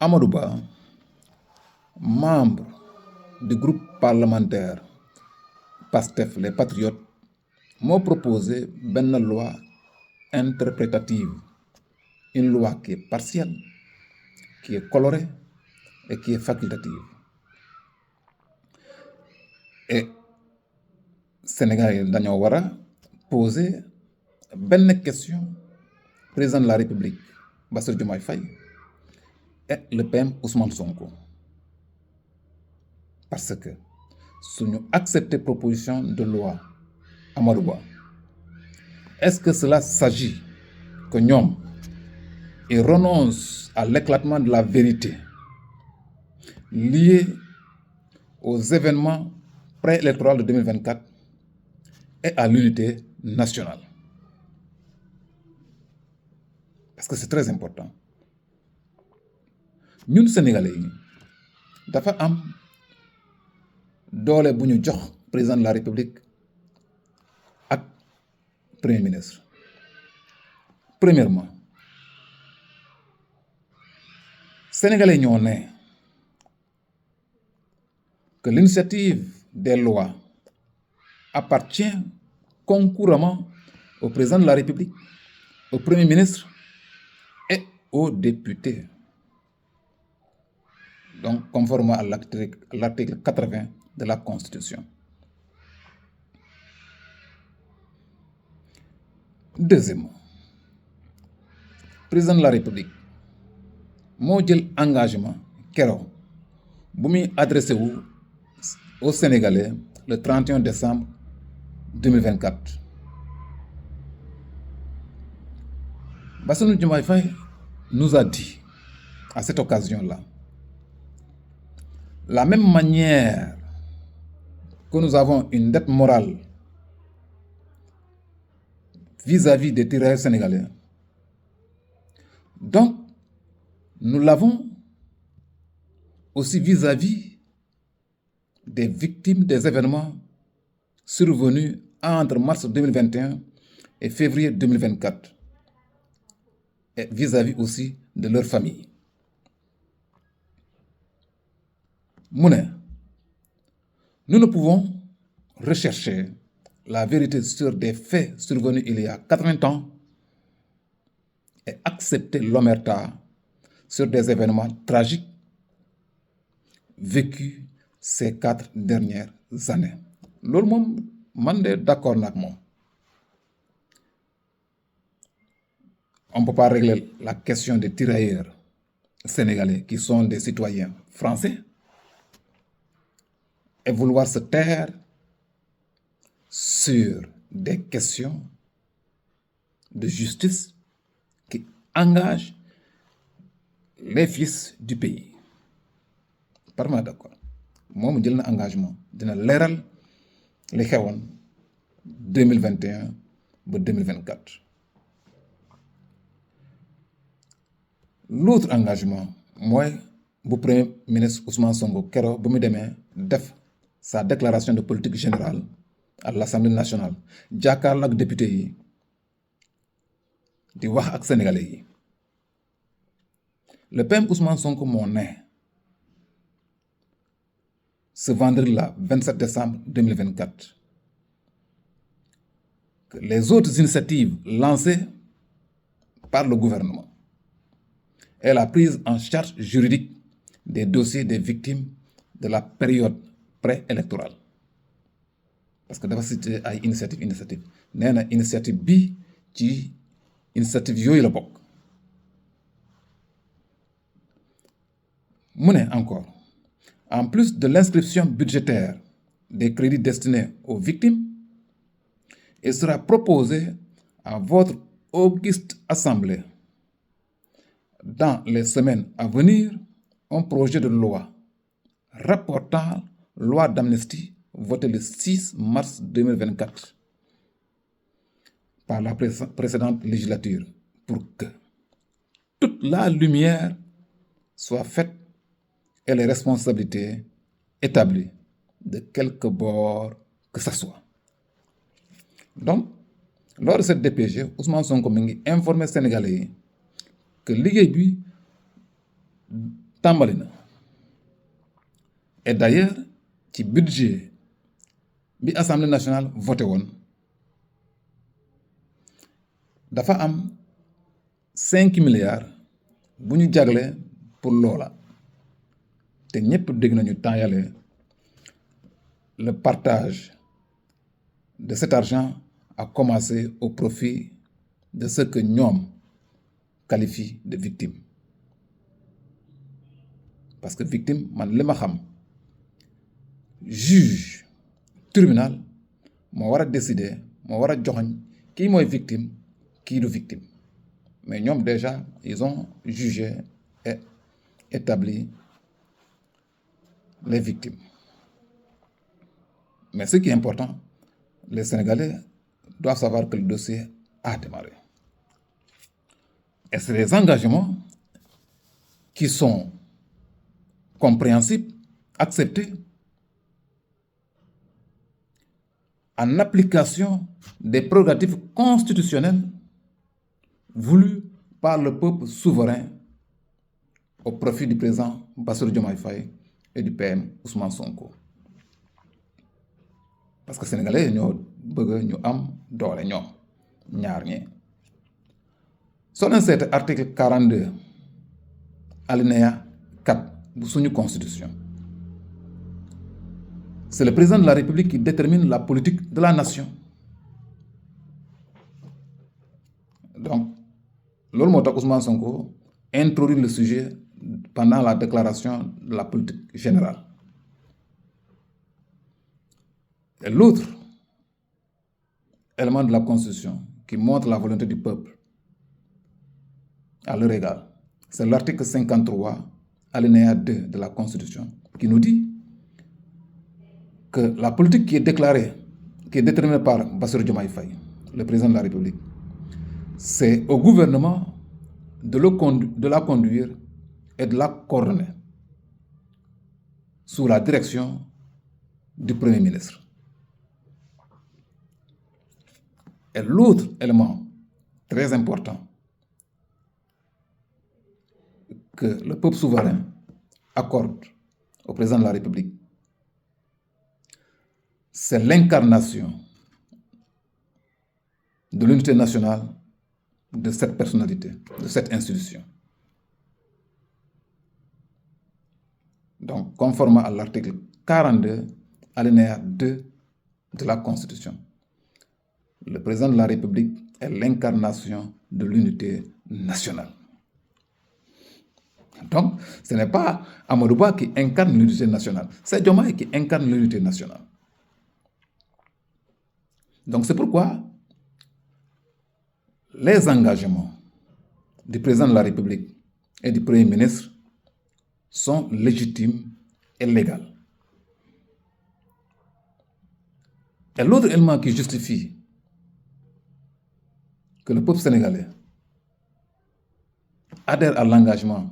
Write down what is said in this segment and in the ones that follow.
Amadou Ba, membre du groupe parlementaire PASTEF, les Patriotes, m'ont proposé une loi interprétative, une loi qui est partielle, qui est colorée et qui est facultative. Et Sénégal dañoo war a poser benn question président de la République Bassirou Diomaye Faye et le PM Ousmane Sonko, parce que suñu accepté proposition de loi Amadou Ba, est-ce que cela s'agit que ñoom ils renoncent à l'éclatement de la vérité lié aux événements préélectoraux de 2024 et à l'unité nationale? Parce que c'est très important. Ñun Sénégalais yi dafa am doole bu ñu jox président de la République ak premier ministre. Premièrement, Sénégalais ñoo ne que l'initiative des lois appartient concouramment au président de la République, au premier ministre et aux députés. Donc, conformément à l'article 80 de la Constitution. Deuxièmement, président de la République moo jël engagement keroog bu muy adressé wu aux Sénégalais le 31 décembre 2024. Bassirou Diomaye Faye nous a dit à cette occasion-là, la même manière que nous avons une dette morale vis-à-vis des tirailleurs sénégalais, donc nous l'avons aussi vis-à-vis des victimes des événements survenus entre mars 2021 et février 2024, et vis-à-vis aussi de leur famille. Nous ne pouvons rechercher la vérité sur des faits survenus il y a 80 ans et accepter l'omerta sur des événements tragiques vécus ces 4 dernières années. Loolu moom man de d'accord nag moom. On ne peut pas régler la question des tirailleurs sénégalais qui sont des citoyens français et vouloir se taire sur des questions de justice qui engagent les fils du pays. Parfaitement d'accord. Moom jël na engagement dina leeral li xewoon 2021 ba 2024. L'autre engagement mooy bu premier ministre Ousmane Sonko keroog bu mu demee def sa déclaration de politique générale à l'Assemblée nationale jàkkaarloo ak député yi di wax ak sénégalais yi. Le PM Ousmane Sonko moo ne ce vendredi-là 27 décembre 2024 que les autres initiatives lancées par le gouvernement et la prise en charge juridique des dossiers des victimes de la période préélectorale, parce que dafa cité ay initiative nee na initiative bi ci initiative yooyu la bokk. Mu ne encore, en plus de l'inscription budgétaire des crédits destinés aux victimes, il sera proposé à votre auguste assemblée dans les semaines à venir un projet de loi rapportant loi d'amnistie votée le 6 mars 2024 par la précédente législature pour que toute la lumière soit faite et les responsabilités établies de quelque bord que ce soit. Donc, lors de cette DPG, Ousmane Sonko mi ngi informé Sénégalais yi que liggéey bi tàmbali na. Et d'ailleurs ci budget bi Assemblée nationale voté woon dafa am 5 milliards bu ñu jagle pour loola te ñëpp dégg nañu temps yàlla le partage de cet argent a commencé au profit de ce que ñoom qualifient de victimes parce que victime man li ma xam juge tribunal moo war a décider moo war a joxoñ kii mooy victime kii du victime mais ñoom déjà ils ont jugé et établi les victimes. Mais ce qui est important, les Sénégalais doivent savoir que le dossier a démarré. Et c'est des engagements qui sont compréhensibles, acceptés, en application des prérogatives constitutionnelles voulues par le peuple souverain au profit du président Bassirou Diomaye Faye et du PM Ousmane Sonko. Parce que Sénégalais ñoo bëgg ñu am doole ñoom ñaar ñi. Soo leen seete article 42 alinéa 4 bu suñu constitution. C'est le président de la République qui détermine la politique de la nation. Donc, loolu moo tax Ousmane Sonko introduit le sujet pendant la déclaration de la politique générale. Et l'autre élément de la Constitution qui montre la volonté du peuple à leur égard, c'est l'article 53, alinéa 2 de la Constitution, qui nous dit que la politique qui est déclarée, qui est déterminée par Bassirou Diomaye Faye, le président de la République, c'est au gouvernement de la conduire et de la coordonner sous la direction du Premier ministre. Et l'autre élément très important que le peuple souverain accorde au président de la République, c'est l'incarnation de l'unité nationale de cette personnalité, de cette institution. Donc, conformément à l'article 42, alinéa 2 de la Constitution, le président de la République est l'incarnation de l'unité nationale. Donc, ce n'est pas Amadou Ba qui incarne l'unité nationale, c'est Diomaye qui incarne l'unité nationale. Donc, c'est pourquoi les engagements du président de la République et du Premier ministre sont légitimes et légaux. Et l'autre élément qui justifie que le peuple sénégalais adhère à l'engagement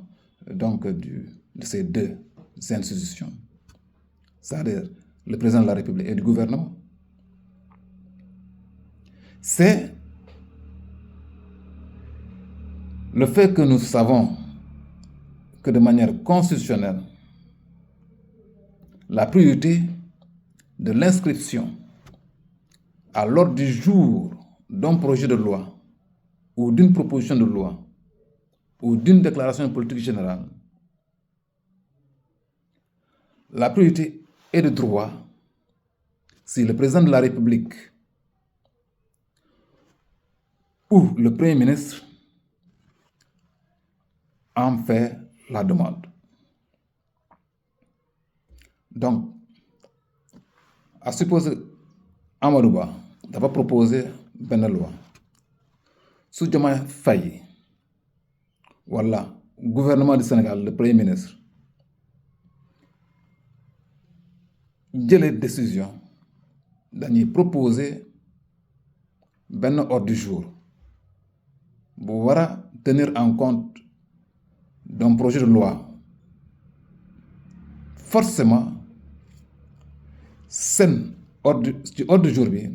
donc de ces deux institutions, c'est-à-dire le président de la République et du gouvernement, c'est le fait que nous savons que de manière constitutionnelle, la priorité de l'inscription à l'ordre du jour d'un projet de loi ou d'une proposition de loi ou d'une déclaration de politique générale, la priorité est de droit si le président de la République ou le Premier ministre en fait la demande. Donc, à supposer Amadou Ba dafa proposer benn loi su Diomaye Faye wala gouvernement du Sénégal, le Premier ministre jëlee décision dañuy proposer benn ordre du jour bu war a tenir en compte d'un projet de loi. Forcément seen ordre ci ordre du jour bi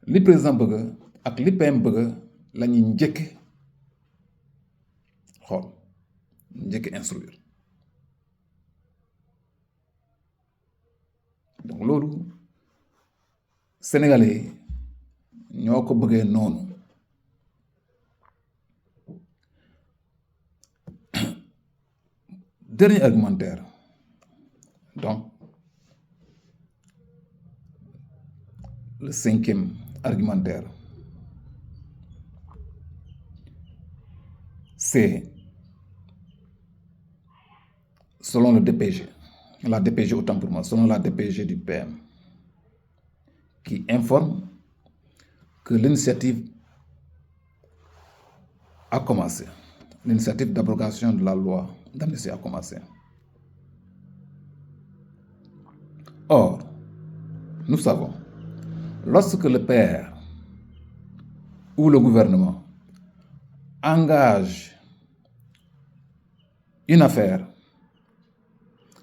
li président bëgg ak li PM bëgg la ñuy njëkk xool njëkk instruire loolu sénégalais ñoo ko bëggee noonu. Dernier argumentaire, donc le 5e argumentaire, c'est selon le DPG, la DPG autant pour moi, selon la DPG du PM, qui informe que l'initiative a commencé. L'initiative d'abrogation de la loi d'amnistie a commencé. Or, nous savons, lorsque le PR ou le gouvernement engage une affaire,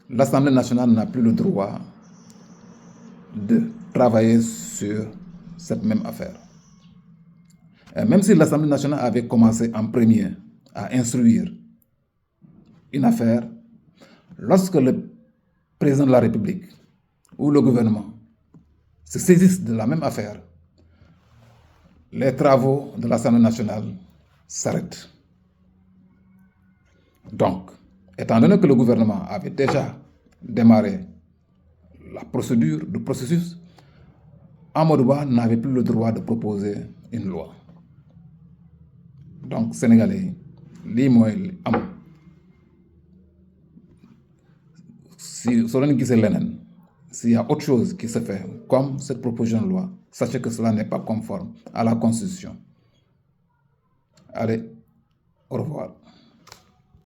l'Assemblée nationale n'a plus le droit de travailler sur cette même affaire. Et même si l'Assemblée nationale avait commencé en premier à instruire une affaire, lorsque le président de la République ou le gouvernement se saisissent de la même affaire, les travaux de l'Assemblée nationale s'arrêtent. Donc, étant donné que le gouvernement avait déjà démarré la procédure, le processus, Amadou Ba n'avait plus le droit de proposer une loi. Donc, Sénégalais, lii mooy am si soo leen gisee leneen, s'il y a autre chose qui se fait comme cette proposition de loi, sachez que cela n'est pas conforme à la Constitution. Allez, au revoir.